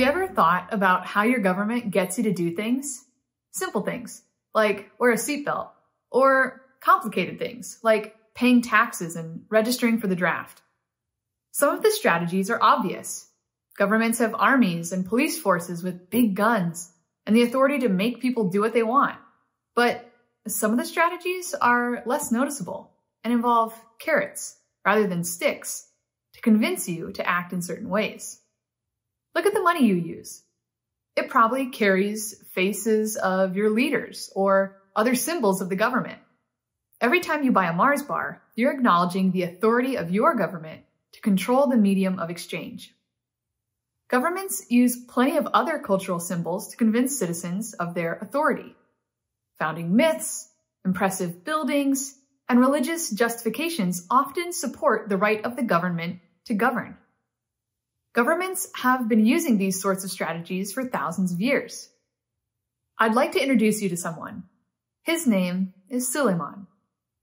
you ever thought about how your government gets you to do things? Simple things, like wear a seatbelt, or complicated things, like paying taxes and registering for the draft. Some of the strategies are obvious. Governments have armies and police forces with big guns and the authority to make people do what they want. But some of the strategies are less noticeable and involve carrots rather than sticks to convince you to act in certain ways. Look at the money you use. It probably carries faces of your leaders or other symbols of the government. Every time you buy a Mars bar, you're acknowledging the authority of your government to control the medium of exchange. Governments use plenty of other cultural symbols to convince citizens of their authority. Founding myths, impressive buildings, and religious justifications often support the right of the government to govern. Governments have been using these sorts of strategies for thousands of years. I'd like to introduce you to someone. His name is Suleiman,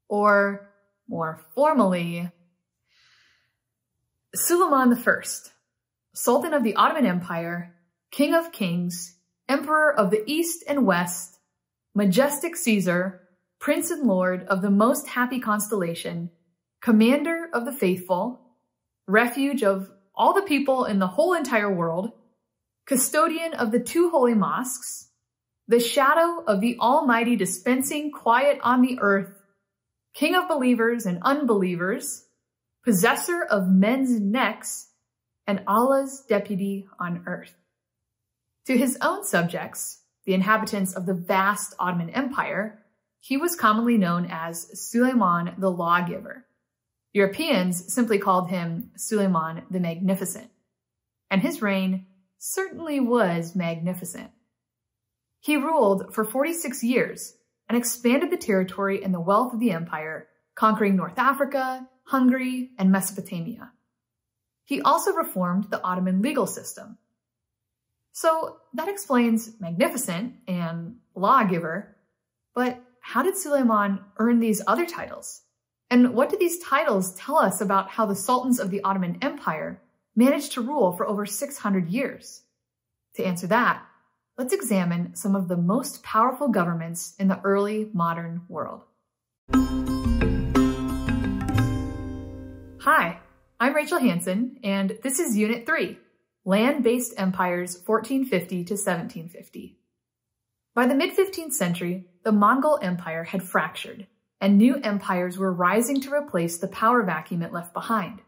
or more formally, Suleiman I, Sultan of the Ottoman Empire, King of Kings, Emperor of the East and West, majestic Caesar, Prince and Lord of the most happy constellation, Commander of the faithful, refuge of all the people in the whole entire world, custodian of the two holy mosques, the shadow of the Almighty dispensing quiet on the earth, King of believers and unbelievers, possessor of men's necks, and Allah's deputy on earth. To his own subjects, the inhabitants of the vast Ottoman Empire, he was commonly known as Suleiman the Lawgiver. Europeans simply called him Suleiman the Magnificent, and his reign certainly was magnificent. He ruled for 46 years and expanded the territory and the wealth of the empire, conquering North Africa, Hungary, and Mesopotamia. He also reformed the Ottoman legal system. So that explains magnificent and lawgiver, but how did Suleiman earn these other titles? And what do these titles tell us about how the sultans of the Ottoman Empire managed to rule for over 600 years? To answer that, let's examine some of the most powerful governments in the early modern world. Hi, I'm Rachel Hansen, and this is Unit 3, Land-Based Empires 1450 to 1750. By the mid-15th century, the Mongol Empire had fractured, and new empires were rising to replace the power vacuum it left behind.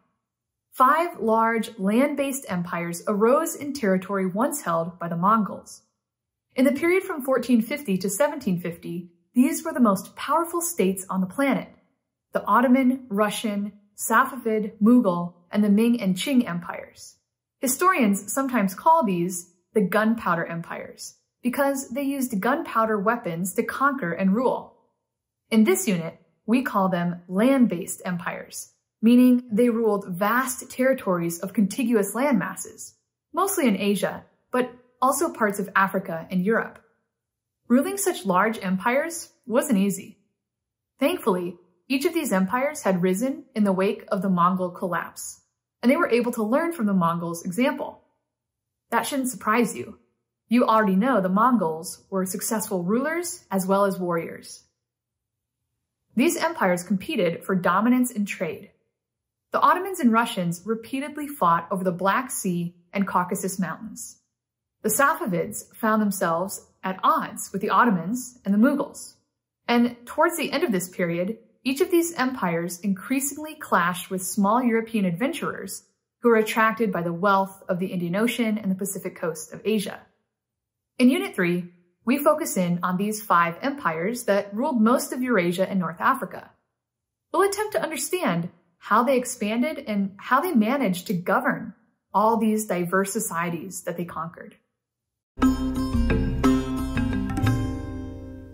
5 large land-based empires arose in territory once held by the Mongols. In the period from 1450 to 1750, these were the most powerful states on the planet: the Ottoman, Russian, Safavid, Mughal, and the Ming and Qing empires. Historians sometimes call these the Gunpowder Empires because they used gunpowder weapons to conquer and rule. In this unit, we call them land-based empires, meaning they ruled vast territories of contiguous land masses, mostly in Asia, but also parts of Africa and Europe. Ruling such large empires wasn't easy. Thankfully, each of these empires had risen in the wake of the Mongol collapse, and they were able to learn from the Mongols' example. That shouldn't surprise you. You already know the Mongols were successful rulers as well as warriors. These empires competed for dominance in trade. The Ottomans and Russians repeatedly fought over the Black Sea and Caucasus Mountains. The Safavids found themselves at odds with the Ottomans and the Mughals. And towards the end of this period, each of these empires increasingly clashed with small European adventurers who were attracted by the wealth of the Indian Ocean and the Pacific coast of Asia. In Unit 3, we focus in on these 5 empires that ruled most of Eurasia and North Africa. We'll attempt to understand how they expanded and how they managed to govern all these diverse societies that they conquered.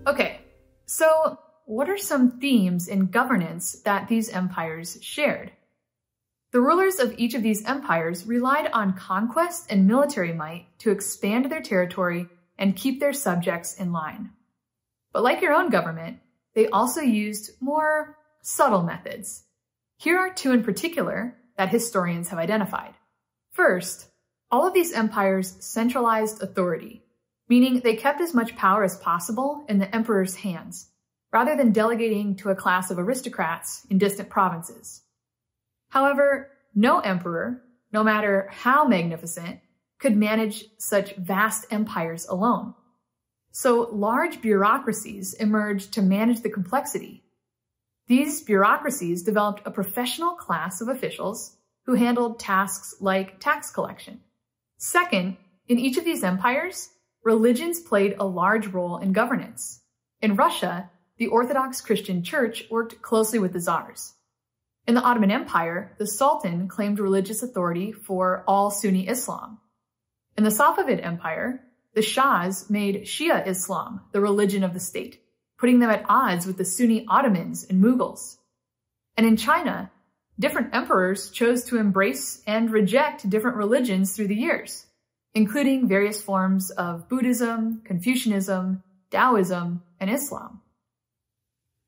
Okay, so what are some themes in governance that these empires shared? The rulers of each of these empires relied on conquest and military might to expand their territory and keep their subjects in line. But like your own government, they also used more subtle methods. Here are 2 in particular that historians have identified. First, All of these empires centralized authority, meaning they kept as much power as possible in the emperor's hands, rather than delegating to a class of aristocrats in distant provinces. However, no emperor, no matter how magnificent, could manage such vast empires alone. So large bureaucracies emerged to manage the complexity. These bureaucracies developed a professional class of officials who handled tasks like tax collection. Second, in each of these empires, religions played a large role in governance. In Russia, the Orthodox Christian Church worked closely with the czars. In the Ottoman Empire, the Sultan claimed religious authority for all Sunni Islam. In the Safavid Empire, the Shahs made Shia Islam the religion of the state, putting them at odds with the Sunni Ottomans and Mughals. And in China, different emperors chose to embrace and reject different religions through the years, including various forms of Buddhism, Confucianism, Taoism, and Islam.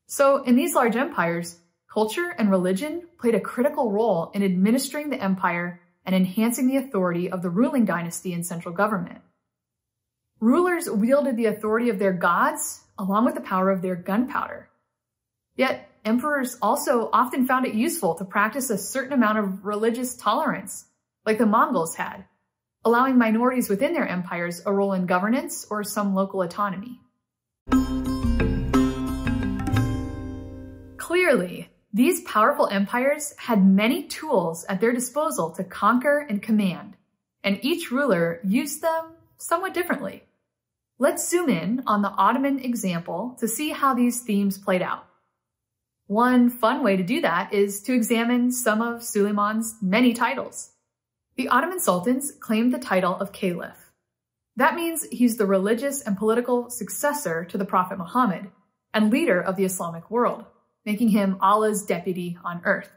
So in these large empires, culture and religion played a critical role in administering the empire and enhancing the authority of the ruling dynasty and central government. Rulers wielded the authority of their gods along with the power of their gunpowder. Yet, emperors also often found it useful to practice a certain amount of religious tolerance, like the Mongols had, allowing minorities within their empires a role in governance or some local autonomy. Clearly, these powerful empires had many tools at their disposal to conquer and command, and each ruler used them somewhat differently. Let's zoom in on the Ottoman example to see how these themes played out. One fun way to do that is to examine some of Suleiman's many titles. The Ottoman Sultans claimed the title of Caliph. That means he's the religious and political successor to the Prophet Muhammad and leader of the Islamic world, making him Allah's deputy on earth.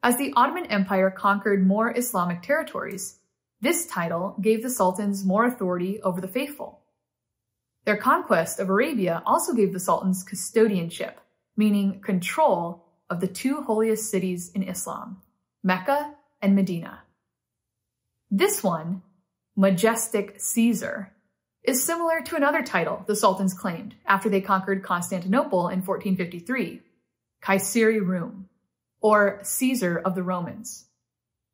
As the Ottoman Empire conquered more Islamic territories, this title gave the sultans more authority over the faithful. Their conquest of Arabia also gave the sultans custodianship, meaning control of the two holiest cities in Islam, Mecca and Medina. This one, Majestic Caesar, is similar to another title the sultans claimed after they conquered Constantinople in 1453, Kayseri Rum, or Caesar of the Romans.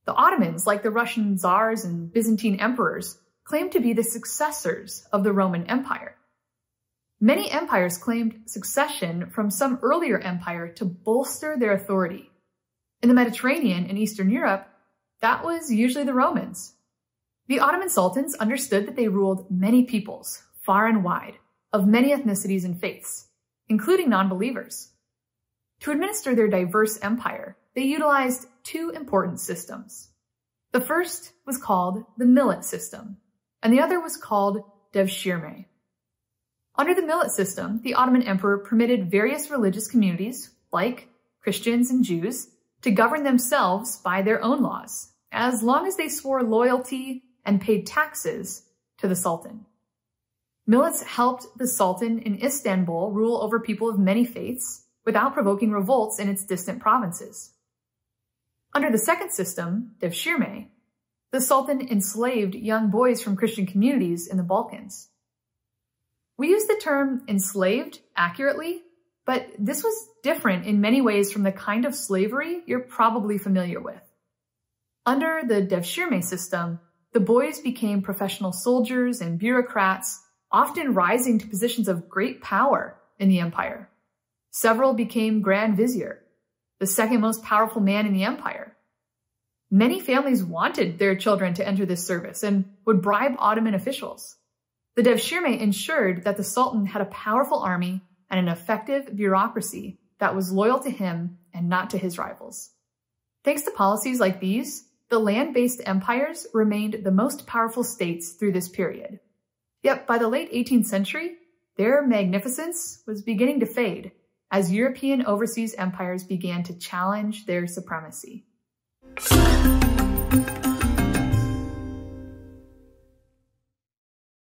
The Ottomans, like the Russian czars and Byzantine emperors, claimed to be the successors of the Roman Empire. Many empires claimed succession from some earlier empire to bolster their authority. In the Mediterranean and Eastern Europe, that was usually the Romans. The Ottoman sultans understood that they ruled many peoples, far and wide, of many ethnicities and faiths, including non-believers. To administer their diverse empire, they utilized two important systems. The first was called the millet system, and the other was called devshirme. Under the millet system, the Ottoman emperor permitted various religious communities, like Christians and Jews, to govern themselves by their own laws, as long as they swore loyalty and paid taxes to the sultan. Millets helped the sultan in Istanbul rule over people of many faiths without provoking revolts in its distant provinces. Under the second system, devshirme, the sultan enslaved young boys from Christian communities in the Balkans. We use the term enslaved accurately, but this was different in many ways from the kind of slavery you're probably familiar with. Under the devshirme system, the boys became professional soldiers and bureaucrats, often rising to positions of great power in the empire. Several became Grand Vizier, the second most powerful man in the empire. Many families wanted their children to enter this service and would bribe Ottoman officials. The devshirme ensured that the sultan had a powerful army and an effective bureaucracy that was loyal to him and not to his rivals. Thanks to policies like these, the land-based empires remained the most powerful states through this period. Yet by the late 18th century, their magnificence was beginning to fade as European overseas empires began to challenge their supremacy.